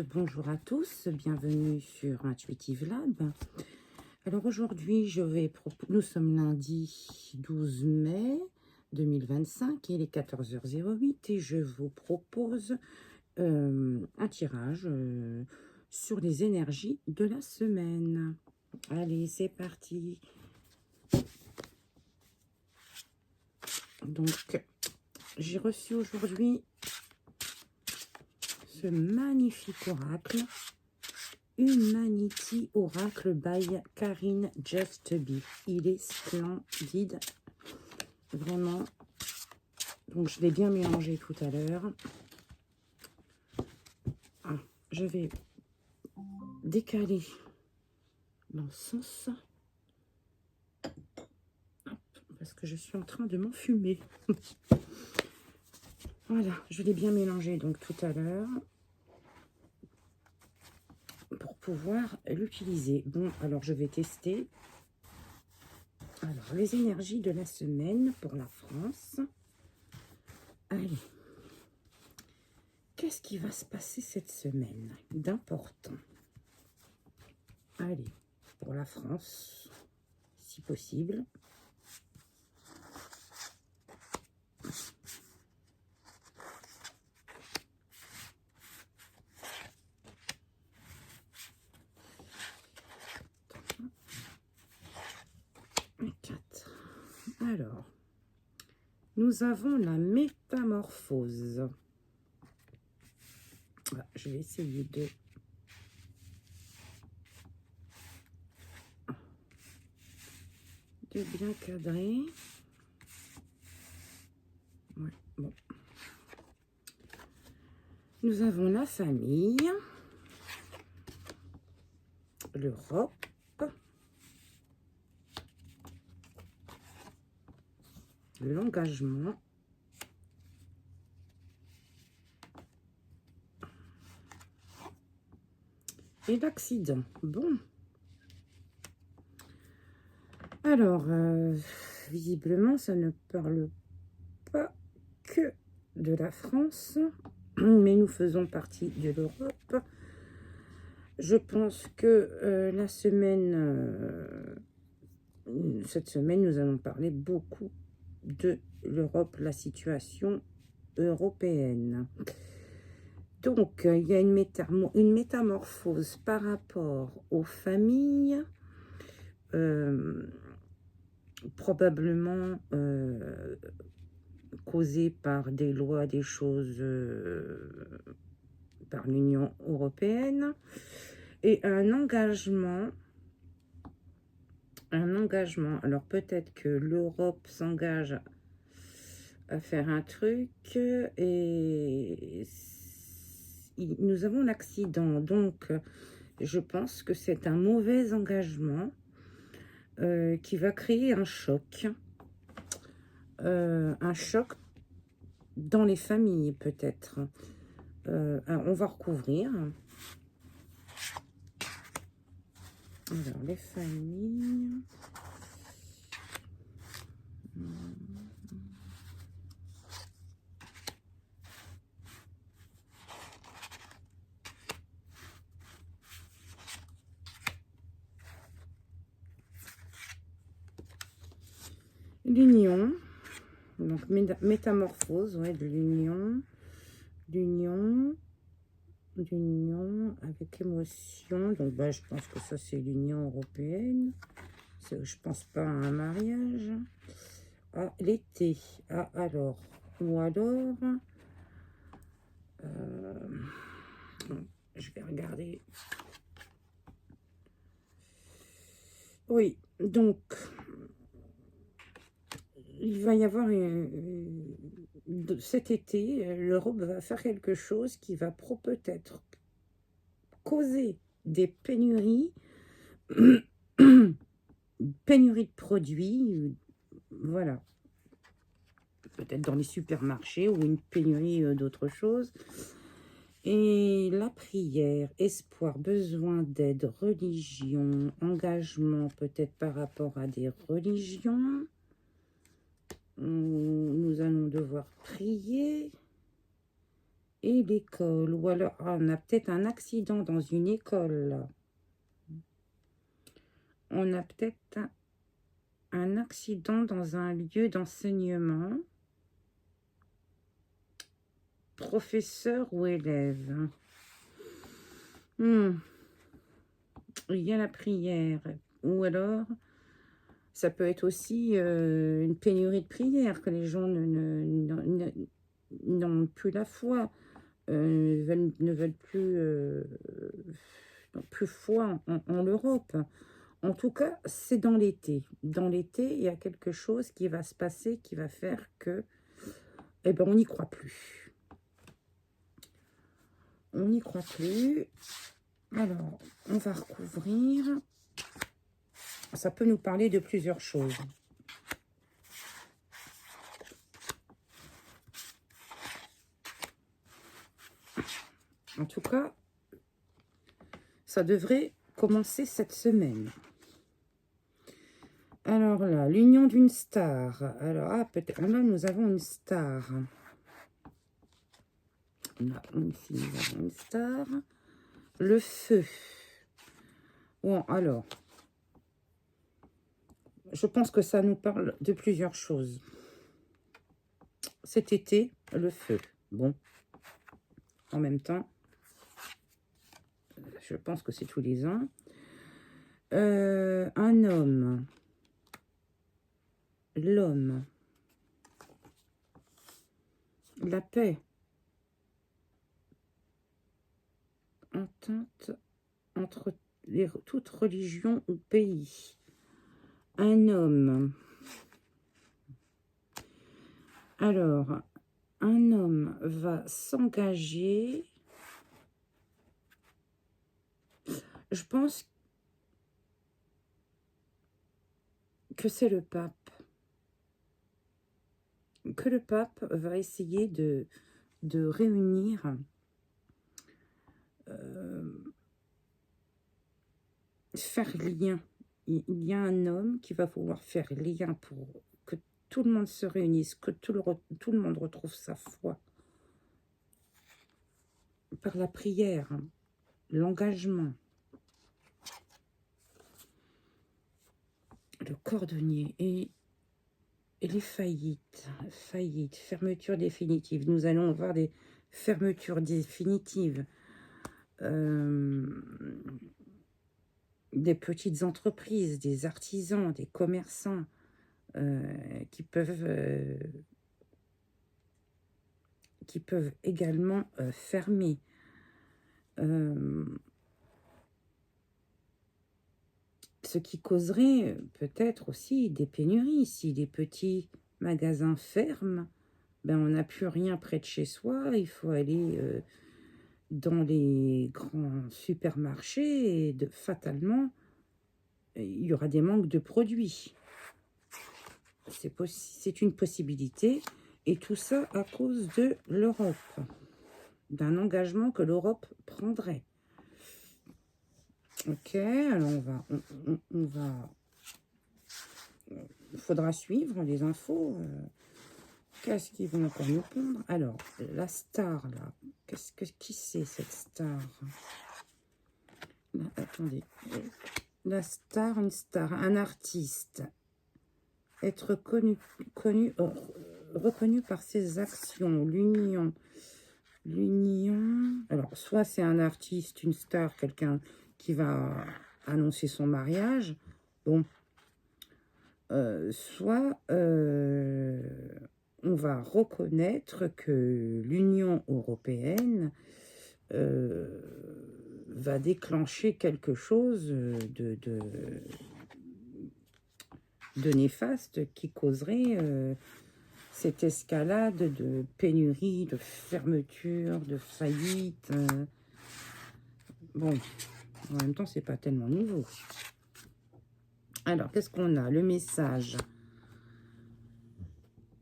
bonjour à tous, bienvenue sur Intuitive Lab. Alors aujourd'hui, nous sommes lundi 12 mai 2025, il est 14h08 et je vous propose un tirage sur les énergies de la semaine. Allez, c'est parti. Donc, j'ai reçu aujourd'hui ce magnifique oracle, Humanity Oracle by Karine Just Be. Il est splendide, vraiment. Donc je l'ai bien mélangé tout à l'heure. Je vais décaler dans le sens, parce que je suis en train de m'enfumer. Voilà, je l'ai bien mélangé donc tout à l'heure pour pouvoir l'utiliser. Bon, alors je vais tester. Alors, les énergies de la semaine pour la France. Allez. Qu'est-ce qui va se passer cette semaine d'important? Allez, pour la France, si possible. Alors, nous avons la métamorphose. Ah, je vais essayer de bien cadrer. Ouais, bon. Nous avons la famille, l'Europe, l'engagement, et l'accident. Bon. Alors, visiblement, ça ne parle pas que de la France, mais nous faisons partie de l'Europe. Je pense que cette semaine, nous allons parler beaucoup de l'Europe, la situation européenne. Donc, il y a une métamorphose par rapport aux familles, probablement causée par des lois, des choses par l'Union européenne, et un engagement. Alors peut-être que l'Europe s'engage à faire un truc et nous avons l'accident. Donc je pense que c'est un mauvais engagement qui va créer un choc. Un choc dans les familles peut-être. On va recouvrir. Alors, les familles. L'union. Donc, métamorphose, ouais, de l'union. L'union avec émotion. Donc, bah, je pense que ça, c'est l'Union européenne. Je pense pas à un mariage. Ah, l'été. Ah, alors. Ou alors... je vais regarder. Oui, donc... il va y avoir cet été, l'Europe va faire quelque chose qui va peut-être causer des pénuries, pénurie de produits, voilà, peut-être dans les supermarchés ou une pénurie d'autres choses. Et la prière, espoir, besoin d'aide, religion, engagement peut-être par rapport à des religions. Nous allons devoir prier. et l'école. Ou alors, on a peut-être un accident dans une école. On a peut-être un accident dans un lieu d'enseignement. Professeur ou élève. Il y a la prière. Ou alors, ça peut être aussi une pénurie de prière, que les gens n'ont plus la foi, ne veulent plus, n'ont plus foi en l'Europe. En tout cas, c'est dans l'été. Dans l'été, il y a quelque chose qui va se passer, qui va faire que, eh ben, on n'y croit plus. On n'y croit plus. Alors, on va recouvrir. Ça peut nous parler de plusieurs choses. En tout cas, ça devrait commencer cette semaine. Alors là, l'union d'une star. Alors, peut-être, là, nous avons une star. Là, ici, nous avons une star. Le feu. Bon, alors, je pense que ça nous parle de plusieurs choses. Cet été, le feu. Bon, en même temps, je pense que c'est tous les ans. Un homme. L'homme. La paix. Entente entre toutes religions ou pays. Un homme. Alors, un homme va s'engager. Je pense que c'est le pape. Que le pape va essayer de réunir faire lien. Il y a un homme qui va vouloir faire lien pour que tout le monde se réunisse, que tout le monde retrouve sa foi. Par la prière, l'engagement. Le cordonnier et les faillites, fermeture définitive. Nous allons voir des fermetures définitives. Des petites entreprises, des artisans, des commerçants qui peuvent également fermer. Ce qui causerait peut-être aussi des pénuries. Si les petits magasins ferment, ben on n'a plus rien près de chez soi, il faut aller dans les grands supermarchés et fatalement, il y aura des manques de produits. C'est une possibilité et tout ça à cause de l'Europe, d'un engagement que l'Europe prendrait. Ok, alors on va il faudra suivre les infos. Qu'est-ce qu'ils vont encore nous prendre? Alors, la star, là. Qui c'est, cette star? Là, attendez. La star, une star, un artiste. Être reconnu par ses actions. L'union. Alors, soit c'est un artiste, une star, quelqu'un qui va annoncer son mariage. Bon. Soit on va reconnaître que l'Union européenne va déclencher quelque chose de néfaste qui causerait cette escalade de pénurie, de fermeture, de faillite. Bon, en même temps, c'est pas tellement nouveau. Alors, qu'est-ce qu'on a? Le message.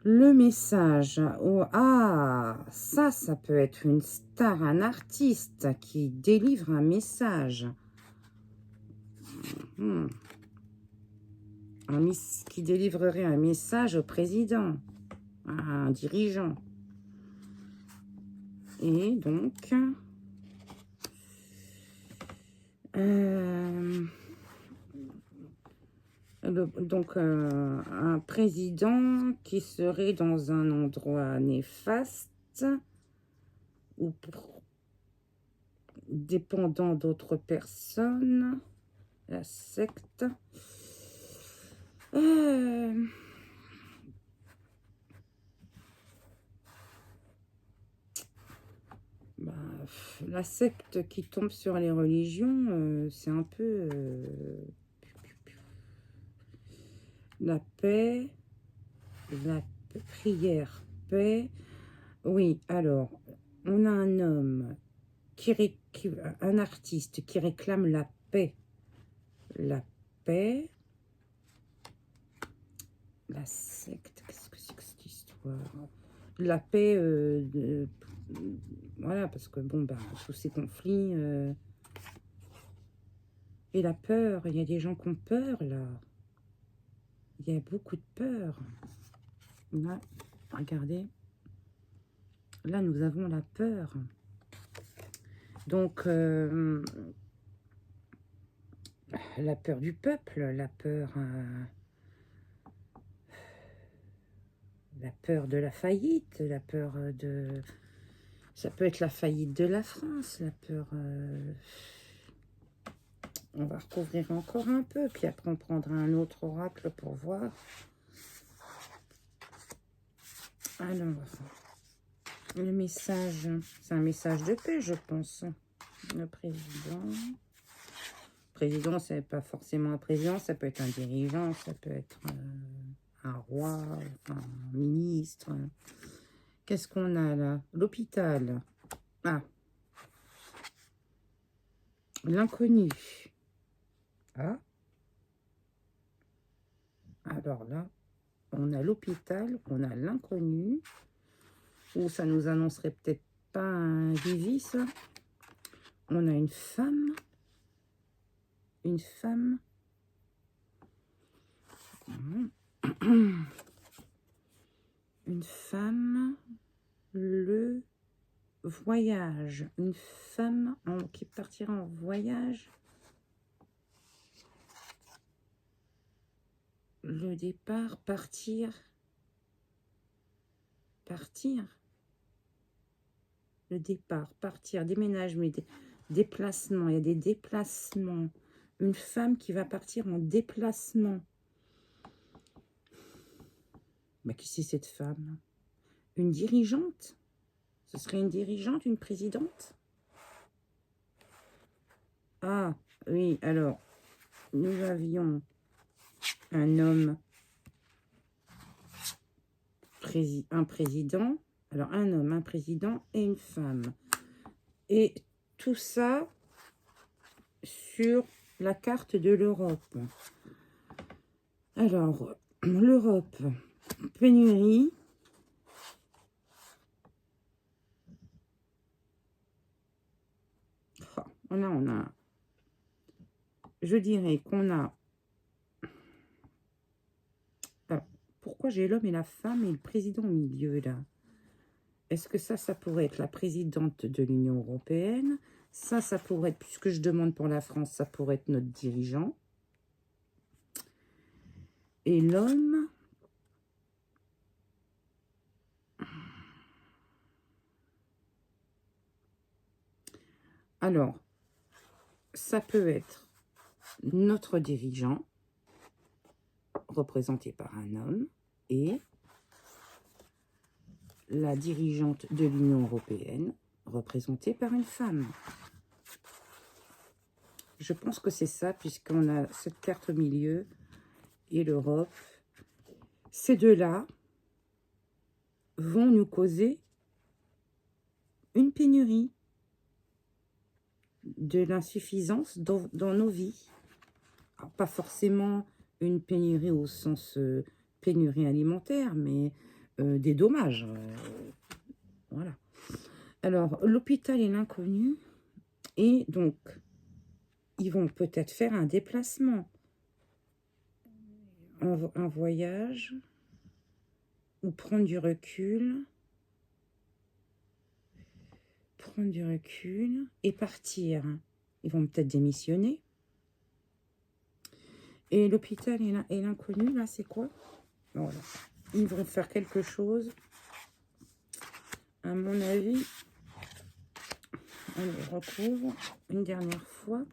Le message. Oh, ah, ça peut être une star, un artiste qui délivre un message. Qui délivrerait un message au président, à un dirigeant. Et donc, un président qui serait dans un endroit néfaste ou dépendant d'autres personnes, la secte. La secte qui tombe sur les religions, c'est un peu la paix, la prière, paix. Oui, alors, on a un homme, un artiste qui réclame la paix. La paix. La secte, qu'est-ce que c'est que cette histoire? La paix, voilà, parce que bon, tous ces conflits, et la peur, il y a des gens qui ont peur, là. Il y a beaucoup de peur. Là, regardez. Là, nous avons la peur. Donc, la peur du peuple, la peur de la faillite, la peur de... Ça peut être la faillite de la France, la peur... On va recouvrir encore un peu, puis après on prendra un autre oracle pour voir. Alors, le message, c'est un message de paix, je pense. Le président. Président, c'est pas forcément un président, ça peut être un dirigeant, ça peut être un roi, un ministre. Qu'est-ce qu'on a là? L'hôpital. Ah. L'inconnu. Ah. Alors là, on a l'hôpital, on a l'inconnu. Ou ça nous annoncerait peut-être pas un Vivi, ça. On a une femme. Une femme. Une femme. Le voyage. Une femme qui partira en voyage. Le départ, partir. Partir. Le départ, partir, déménagement, déplacement. Il y a des déplacements. Une femme qui va partir en déplacement. Mais qui c'est cette femme? Une dirigeante? Ce serait une dirigeante, une présidente? Ah, oui, alors, nous avions un homme, un président. Alors, un homme, un président et une femme. Et tout ça sur la carte de l'Europe. Alors, l'Europe, pénurie. On a, je dirais qu'on a, alors, pourquoi j'ai l'homme et la femme et le président au milieu, là? Est-ce que ça pourrait être la présidente de l'Union européenne? Ça pourrait être, puisque je demande pour la France, ça pourrait être notre dirigeant. Et l'homme... Alors, ça peut être notre dirigeant, représenté par un homme, et la dirigeante de l'Union européenne, représentée par une femme. Je pense que c'est ça, puisqu'on a cette carte au milieu et l'Europe. Ces deux-là vont nous causer une pénurie, de l'insuffisance dans nos vies. Alors, pas forcément une pénurie au sens pénurie alimentaire, mais des dommages. Voilà. Alors, l'hôpital et l'inconnu, et donc, ils vont peut-être faire un déplacement, un voyage, ou prendre du recul. prendre du recul et partir. Ils vont peut-être démissionner. Et l'hôpital et l'inconnu, là, c'est quoi? Voilà. Ils vont faire quelque chose. À mon avis, on les recouvre une dernière fois.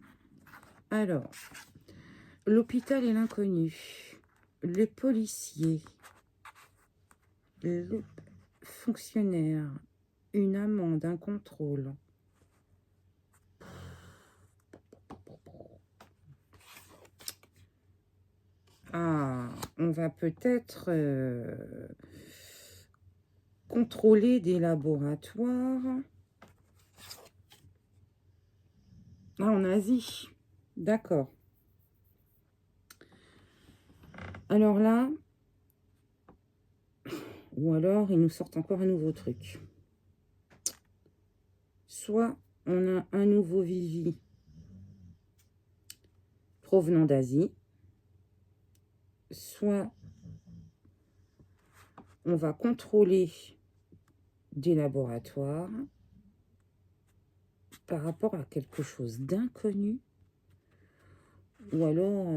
Alors, l'hôpital et l'inconnu. Les policiers. Le fonctionnaire. Une amende, un contrôle. Ah, on va peut-être contrôler des laboratoires. Ah, en Asie. D'accord. Alors là, ou alors ils nous sortent encore un nouveau truc. Soit on a un nouveau Vivi provenant d'Asie, soit on va contrôler des laboratoires par rapport à quelque chose d'inconnu, ou alors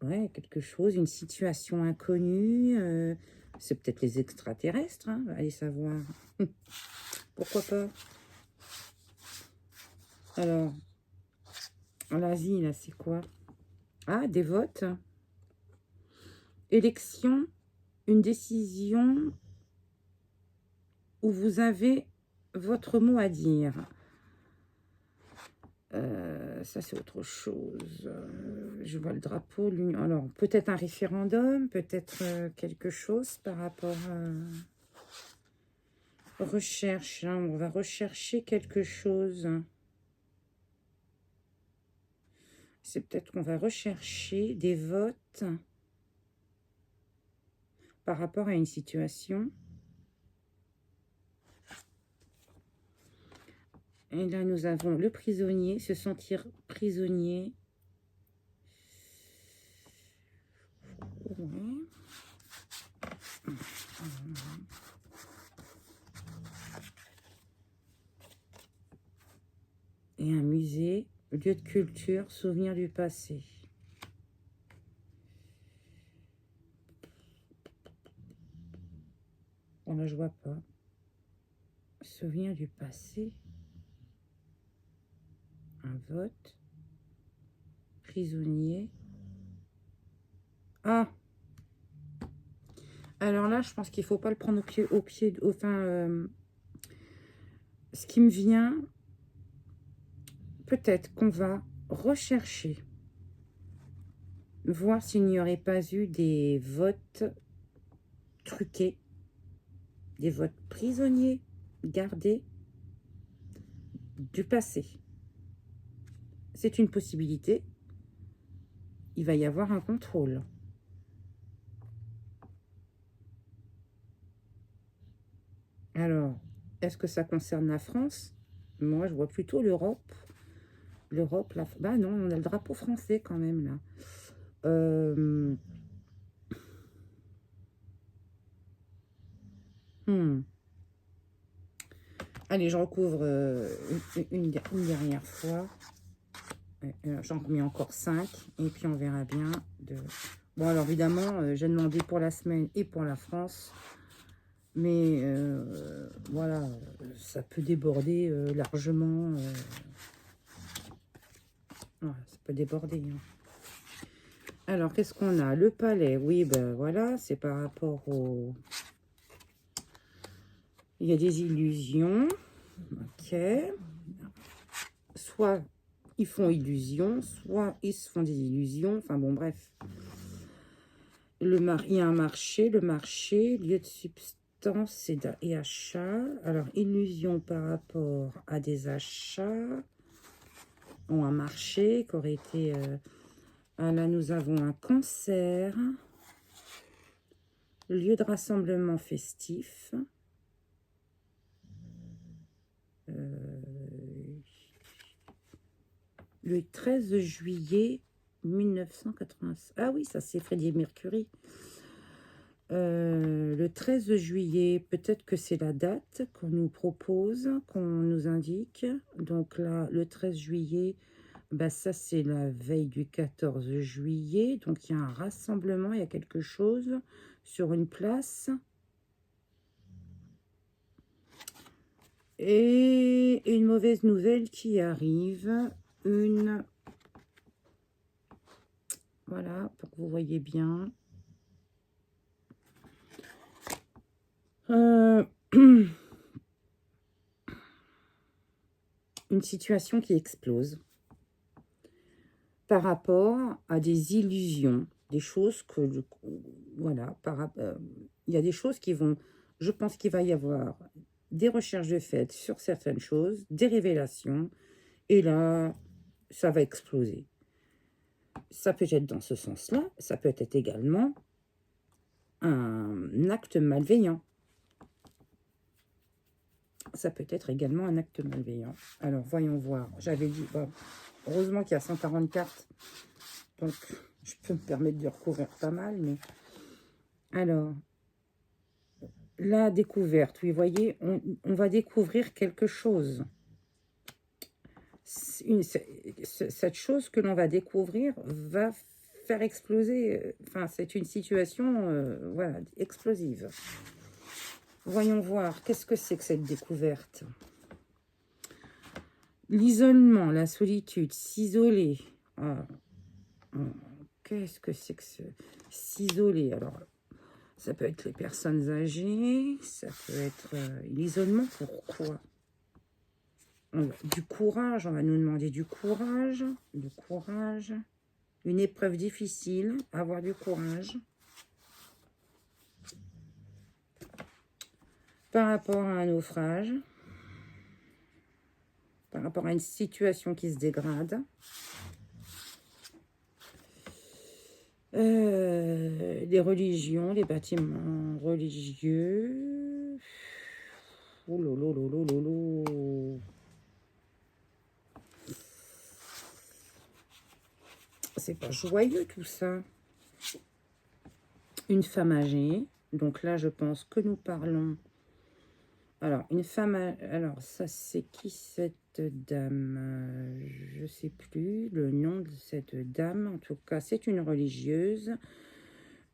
ouais, quelque chose, une situation inconnue, c'est peut-être les extraterrestres, hein, allez savoir. Pourquoi pas? Alors, en Asie, là, c'est quoi? Ah, des votes. Élection, une décision où vous avez votre mot à dire. Ça, c'est autre chose. Je vois le drapeau. Alors, peut-être un référendum, peut-être quelque chose par rapport à recherche. Hein, on va rechercher quelque chose. C'est peut-être qu'on va rechercher des votes par rapport à une situation. Et là, nous avons le prisonnier, se sentir prisonnier. Ouais. Et un musée, lieu de culture, souvenir du passé. Bon, là, je vois pas. Souvenir du passé. Un vote. Prisonnier. Ah! Alors là, je pense qu'il faut pas le prendre au pied, enfin, ce qui me vient, peut-être qu'on va rechercher, voir s'il n'y aurait pas eu des votes truqués, des votes prisonniers, gardés, du passé. C'est une possibilité. Il va y avoir un contrôle. Alors, est-ce que ça concerne la France? Moi, je vois plutôt l'Europe. L'Europe, bah non, on a le drapeau français quand même, là. Allez, je recouvre une dernière fois. J'en remets encore 5. Et puis, on verra bien. Bon, alors, évidemment, j'ai demandé pour la semaine et pour la France. Mais voilà, ça peut déborder largement. Voilà, ça peut déborder. Hein. Alors, qu'est-ce qu'on a? Le palais, oui, ben voilà, c'est par rapport au... Il y a des illusions. Ok. Soit ils font illusion, soit ils se font des illusions. Enfin bon, bref. Il y a un marché, le marché, lieu de substance et achat. Alors, illusion par rapport à des achats ou un marché qui aurait été... là, nous avons un concert, lieu de rassemblement festif. Le 13 juillet 1985. Ah oui, ça c'est Freddie Mercury. Le 13 juillet, peut-être que c'est la date qu'on nous propose, qu'on nous indique. Donc là, le 13 juillet, bah ça c'est la veille du 14 juillet. Donc il y a un rassemblement, il y a quelque chose sur une place. Et une mauvaise nouvelle qui arrive. Voilà, pour que vous voyez bien. Une situation qui explose par rapport à des illusions, des choses que, voilà, il y a des choses qui vont, je pense qu'il va y avoir des recherches de fait sur certaines choses, des révélations, et là, ça va exploser. Ça peut être dans ce sens-là, ça peut être également un acte malveillant. Ça peut être également un acte malveillant. Alors, voyons voir. J'avais dit, bon, heureusement qu'il y a 140 cartes, donc je peux me permettre de recouvrir pas mal, mais... Alors, la découverte, oui, vous voyez, on va découvrir quelque chose. Cette chose que l'on va découvrir va faire exploser, enfin, c'est une situation, voilà, explosive. Voyons voir, qu'est-ce que c'est que cette découverte? L'isolement, la solitude, s'isoler. Qu'est-ce que c'est que s'isoler? Alors, ça peut être les personnes âgées, ça peut être l'isolement, pourquoi? Du courage, on va nous demander du courage, une épreuve difficile, avoir du courage. Par rapport à un naufrage, par rapport à une situation qui se dégrade. Les religions, les bâtiments religieux. Oh là là là là là là. C'est pas joyeux tout ça. Une femme âgée. Donc là, je pense que nous parlons. Alors, une femme... Alors, ça, c'est qui cette dame? Je sais plus le nom de cette dame. En tout cas, c'est une religieuse.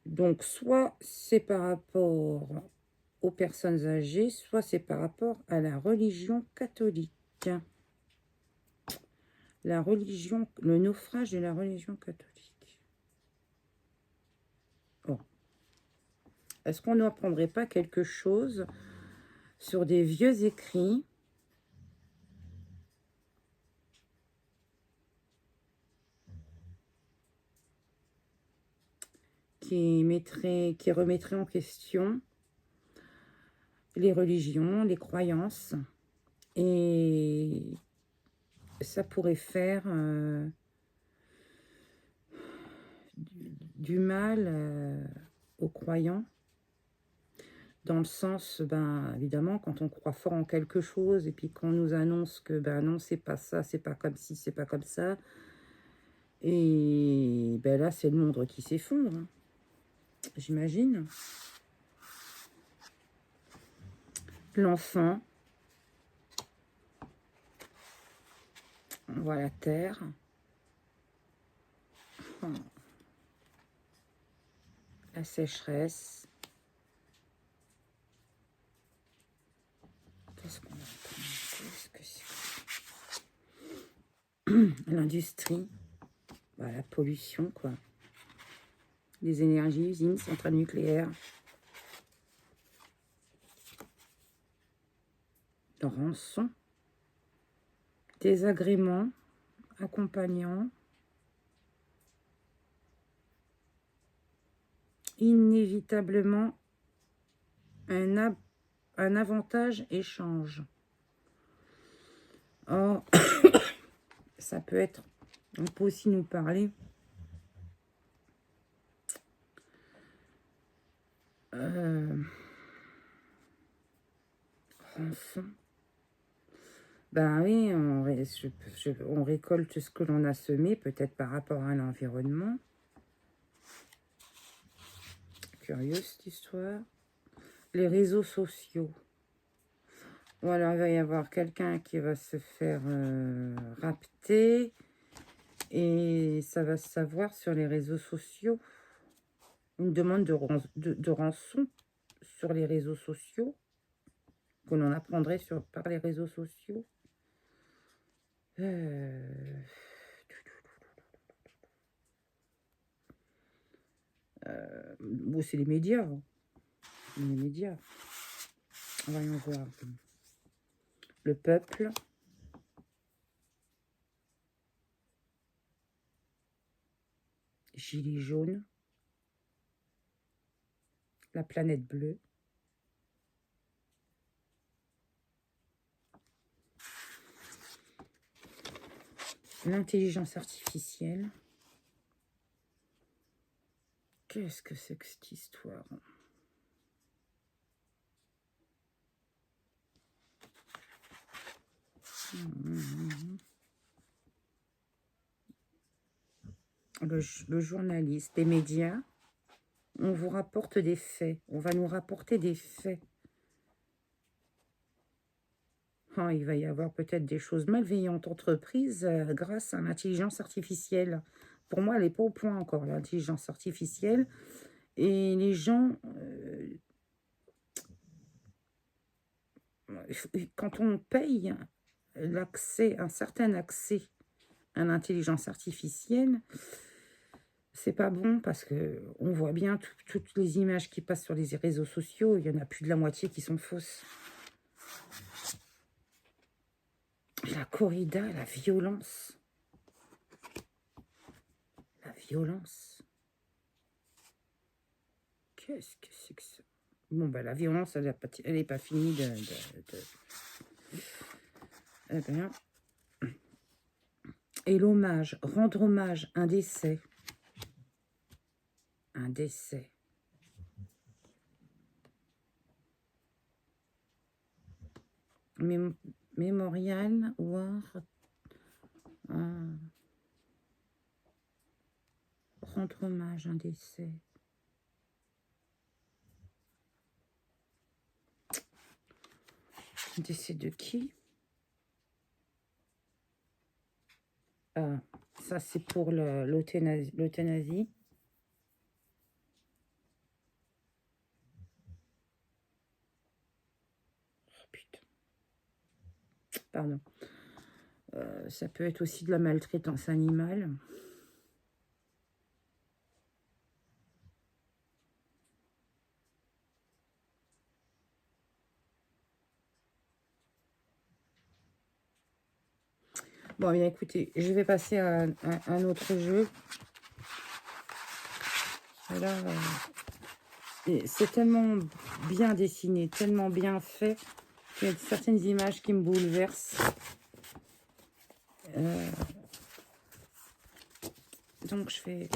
Donc, soit c'est par rapport aux personnes âgées, soit c'est par rapport à la religion catholique. La religion, le naufrage de la religion catholique. Bon. Est-ce qu'on n'apprendrait pas quelque chose sur des vieux écrits qui remettrait en question les religions, les croyances, et ça pourrait faire du mal aux croyants, dans le sens, ben, évidemment, quand on croit fort en quelque chose, et puis qu'on nous annonce que, ben non, c'est pas ça, c'est pas comme ci, c'est pas comme ça, et ben là, c'est le monde qui s'effondre, hein, j'imagine. L'enfant, on voit la terre. La sécheresse. Qu'est-ce qu'on a? Qu'est-ce que c'est? L'industrie. Bah, la pollution, quoi. Les énergies, usines, centrales nucléaires. Le rançon. Désagréments. Accompagnants. Inévitablement un avantage échange. Oh, ça peut être, on peut aussi nous parler rançon. Ben oui, on récolte ce que l'on a semé, peut-être par rapport à l'environnement. curieux cette histoire. Les réseaux sociaux. Voilà, il va y avoir quelqu'un qui va se faire rapter. Et ça va se savoir sur les réseaux sociaux. Une demande de rançon sur les réseaux sociaux. Que l'on apprendrait par les réseaux sociaux. Bon, c'est les médias. Les médias. Voyons voir. Le peuple. Gilets jaunes. La planète bleue. L'intelligence artificielle. Qu'est-ce que c'est que cette histoire? Le journaliste, les médias, on vous rapporte des faits. On va nous rapporter des faits. Ah, il va y avoir peut-être des choses malveillantes entreprises grâce à l'intelligence artificielle. Pour moi, elle n'est pas au point encore, l'intelligence artificielle. Et les gens, quand on paye un certain accès à l'intelligence artificielle, c'est pas bon parce que on voit bien toutes les images qui passent sur les réseaux sociaux, il y en a plus de la moitié qui sont fausses. La corrida, la violence. La violence. Qu'est-ce que c'est que ça? Bon, ben, la violence, elle n'est pas finie Eh bien. Et l'hommage, rendre hommage, un décès. Un décès. Mémorial, War. Rendre hommage, un décès. Un décès de qui? Ah, ça c'est pour l'euthanasie. Oh putain. Pardon. Ça peut être aussi de la maltraitance animale. Bon, bien écoutez, je vais passer à un autre jeu. Là, c'est tellement bien dessiné, tellement bien fait, qu'il y a certaines images qui me bouleversent. Donc, je vais...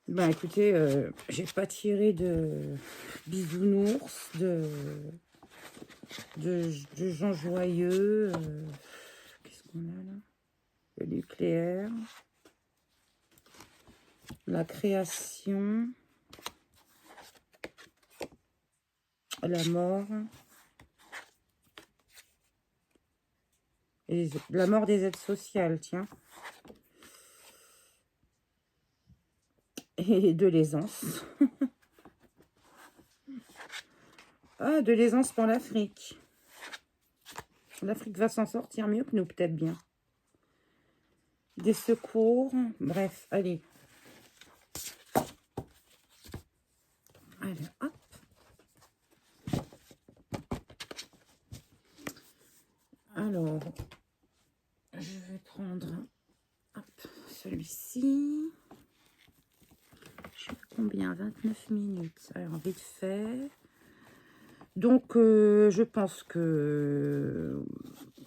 Ben, écoutez, j'ai pas tiré de bisounours, de gens joyeux. Qu'est-ce qu'on a là? Le nucléaire. La création. La mort. Et la mort des aides sociales, tiens. Et de l'aisance. Ah, de l'aisance pour l'Afrique. L'Afrique va s'en sortir mieux que nous, peut-être bien. Des secours. Bref, allez. Allez, hop. Alors, je vais prendre celui-ci. Je sais combien, 29 minutes. Alors, vite fait. Donc, je pense que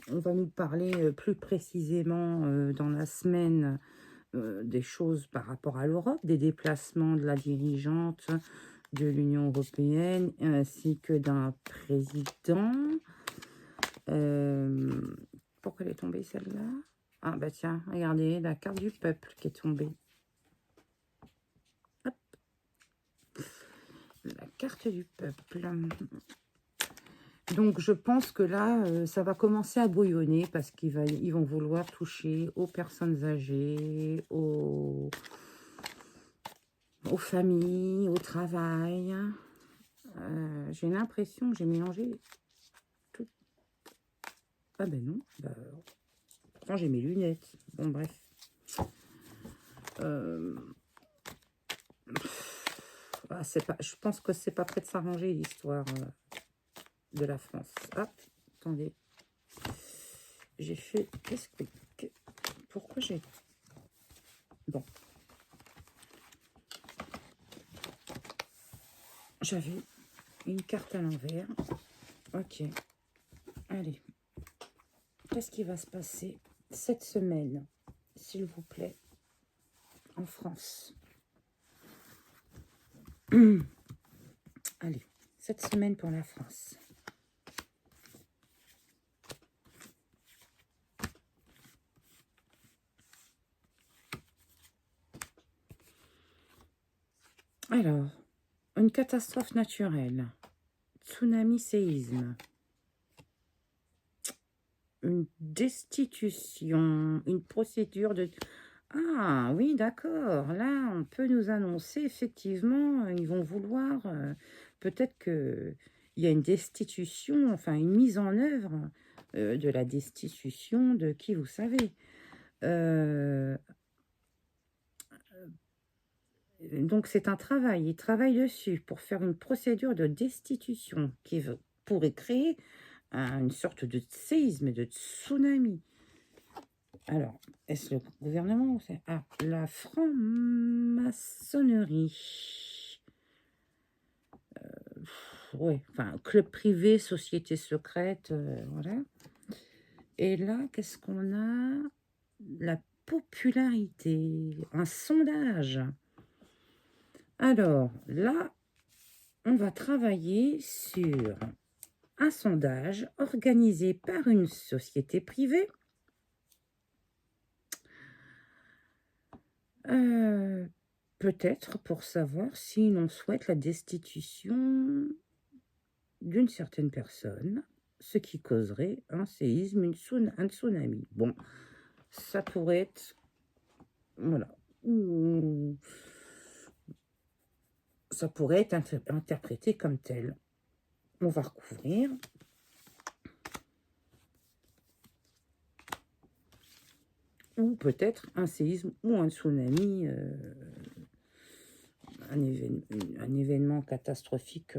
on va nous parler plus précisément dans la semaine des choses par rapport à l'Europe, des déplacements de la dirigeante de l'Union européenne ainsi que d'un président pourquoi elle est tombée celle-là. Ah bah tiens, regardez, la carte du peuple qui est tombée. Hop, la carte du peuple. Donc je pense que là, ça va commencer à bouillonner parce ils vont vouloir toucher aux personnes âgées, aux familles, au travail. J'ai l'impression que j'ai mélangé tout. Ah ben non, bah, pourtant j'ai mes lunettes. Bon bref. Ah, je pense que c'est pas prêt de s'arranger l'histoire de la France. Ah, attendez. J'ai fait... Pourquoi j'ai... Bon. J'avais une carte à l'envers. Ok. Allez. Qu'est-ce qui va se passer cette semaine, s'il vous plaît, en France? Allez, cette semaine pour la France. Alors, une catastrophe naturelle, tsunami, séisme, une destitution, une procédure de... Ah oui, d'accord. Là, on peut nous annoncer, effectivement, ils vont vouloir... peut-être qu'il y a une destitution, enfin une mise en œuvre de la destitution de qui, vous savez. Donc, c'est un travail. Ils travaillent dessus pour faire une procédure de destitution qui pourrait créer une sorte de séisme, de tsunami. Alors, est-ce le gouvernement ou c'est... Ah, la franc-maçonnerie. Oui, enfin, club privé, société secrète, voilà. Et là, qu'est-ce qu'on a? La popularité, un sondage. Alors, là, on va travailler sur un sondage organisé par une société privée. Peut-être pour savoir si l'on souhaite la destitution d'une certaine personne, ce qui causerait un séisme, un tsunami. Bon, ça pourrait être... Voilà. Ça pourrait être interprété comme tel. On va recouvrir. Ou peut-être un séisme ou un tsunami, un événement catastrophique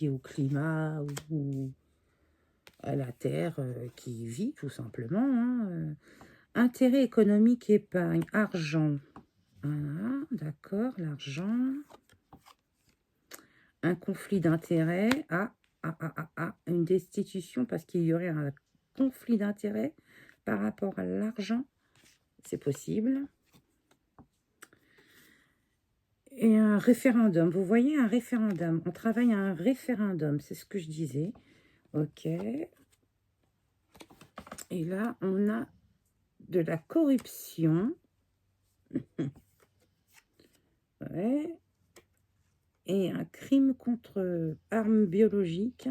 lié au climat ou à la Terre qui vit tout simplement. Hein. Intérêt économique, épargne, argent. Ah, d'accord, l'argent. Un conflit d'intérêts. Une destitution parce qu'il y aurait un conflit d'intérêts par rapport à l'argent. C'est possible. Et un référendum. Vous voyez, un référendum. On travaille à un référendum. C'est ce que je disais. Ok. Et là, on a de la corruption. Ouais. Et un crime contre armes biologiques.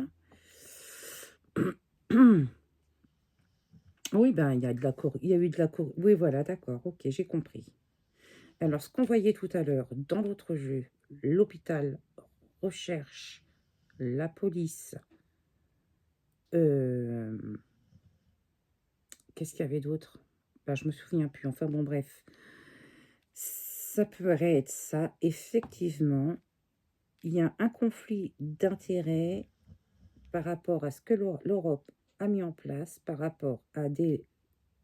Oui, ben, il y a eu de la corruption. Oui, voilà, d'accord. Ok, j'ai compris. Alors, ce qu'on voyait tout à l'heure dans l'autre jeu, l'hôpital recherche la police. Qu'est-ce qu'il y avait d'autre? Ben, je me souviens plus. Enfin, bon, bref. Ça pourrait être ça. Effectivement, il y a un conflit d'intérêts par rapport à ce que l'Europe a mis en place, par rapport à des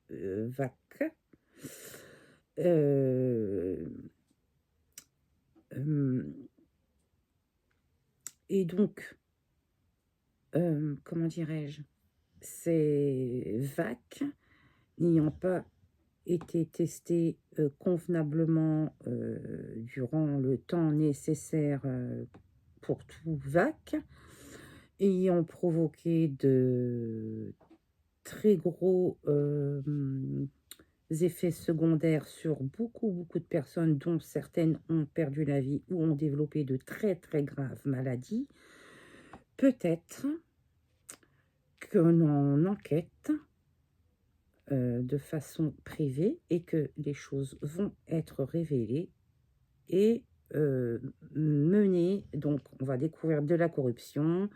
vagues. Et donc, comment dirais-je, ces vagues n'ayant pas été testées convenablement durant le temps nécessaire pour tout vague, ayant provoqué très gros effets secondaires sur beaucoup de personnes, dont certaines ont perdu la vie ou ont développé de très graves maladies. Peut-être qu'on enquête de façon privée et que les choses vont être révélées et menées. Donc, on va découvrir de la corruption,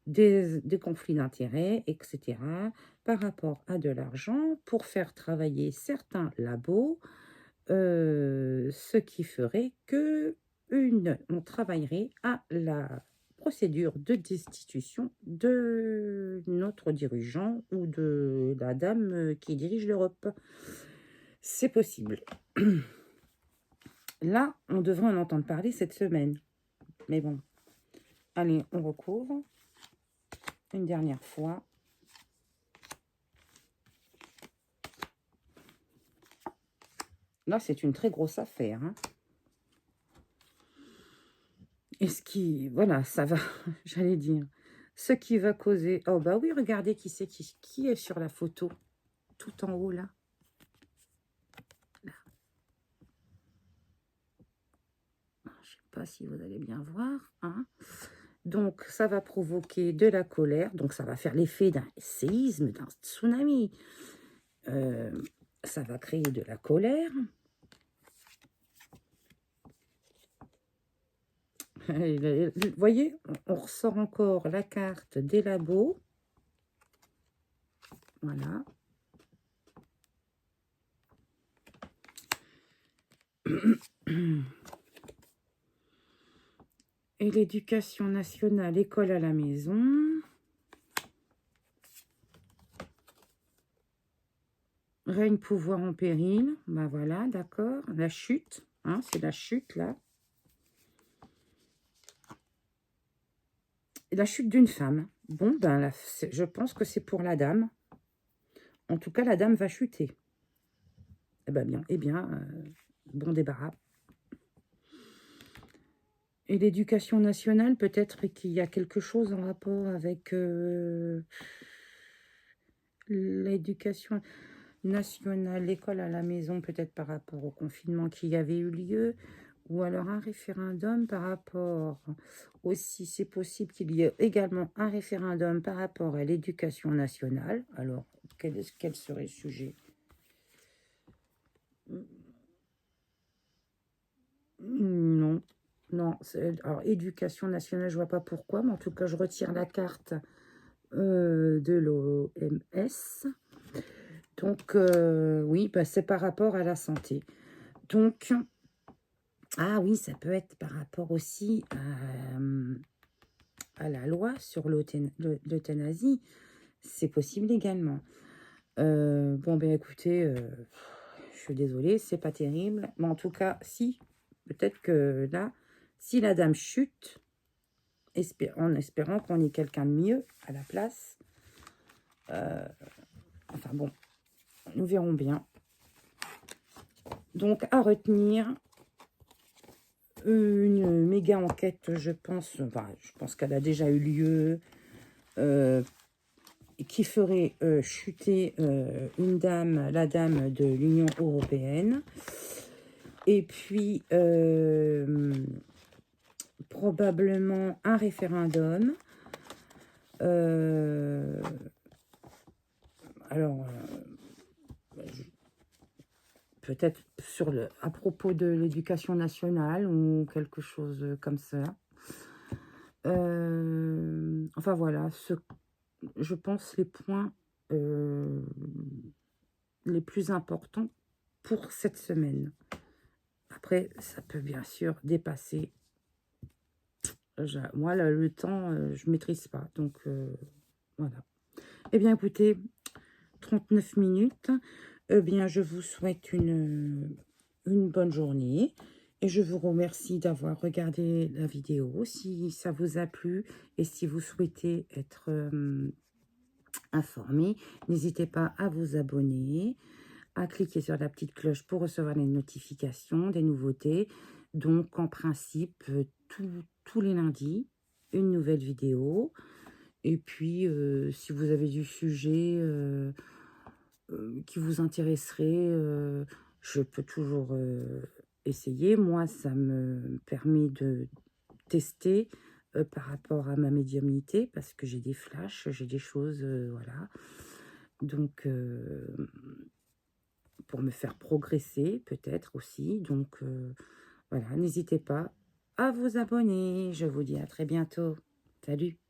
des conflits d'intérêts, etc., par rapport à de l'argent pour faire travailler certains labos, ce qui ferait que on travaillerait à la procédure de destitution de notre dirigeant ou de la dame qui dirige l'Europe. C'est possible. Là, on devrait en entendre parler cette semaine. Mais bon, allez, on recouvre une dernière fois. Là, c'est une très grosse affaire, hein. Et ce qui, voilà, ça va, j'allais dire, ce qui va causer... Oh bah oui, regardez qui c'est qui est sur la photo, tout en haut là. Là. Je ne sais pas si vous allez bien voir, hein. Donc, ça va provoquer de la colère, donc ça va faire l'effet d'un séisme, d'un tsunami. Ça va créer de la colère. Vous voyez, on ressort encore la carte des labos. Voilà. Et l'éducation nationale, école à la maison. Règne pouvoir en péril. Ben voilà, d'accord. La chute, hein, c'est la chute là. La chute d'une femme. Bon, ben là, je pense que c'est pour la dame. En tout cas, la dame va chuter. Eh ben bien, bon débarras. Et l'éducation nationale, peut-être qu'il y a quelque chose en rapport avec l'éducation nationale, l'école à la maison, peut-être par rapport au confinement qui avait eu lieu, ou alors un référendum par rapport aussi, c'est possible qu'il y ait également un référendum par rapport à l'éducation nationale. Alors, quel serait le sujet? Non, non. Alors, éducation nationale, je vois pas pourquoi, mais en tout cas, je retire la carte de l'OMS. Donc, oui, bah, c'est par rapport à la santé. Donc, ah oui, ça peut être par rapport aussi à la loi sur l'euthanasie. C'est possible également. Bon, ben écoutez, je suis désolée, c'est pas terrible. Mais en tout cas, si, peut-être que là, si la dame chute, en espérant qu'on ait quelqu'un de mieux à la place. Enfin bon, nous verrons bien. Donc, à retenir, une méga enquête, je pense qu'elle a déjà eu lieu, qui ferait chuter une dame, la dame de l'Union européenne. Et puis, probablement un référendum. Alors, peut-être à propos de l'éducation nationale ou quelque chose comme ça. Enfin voilà, je pense les points les plus importants pour cette semaine. Après, ça peut bien sûr dépasser. Moi, là, le temps, je ne maîtrise pas. Donc, voilà. Eh bien, écoutez, 39 minutes. Eh bien, je vous souhaite une bonne journée. Et je vous remercie d'avoir regardé la vidéo. Si ça vous a plu et si vous souhaitez être informé, n'hésitez pas à vous abonner, à cliquer sur la petite cloche pour recevoir les notifications des nouveautés. Donc, en principe, tous les lundis, une nouvelle vidéo. Et puis, si vous avez du sujet qui vous intéresserait, je peux toujours essayer. Moi, ça me permet de tester par rapport à ma médiumnité, parce que j'ai des flashs, j'ai des choses, voilà. Donc, pour me faire progresser peut-être aussi. Donc, voilà, n'hésitez pas à vous abonner. Je vous dis à très bientôt. Salut!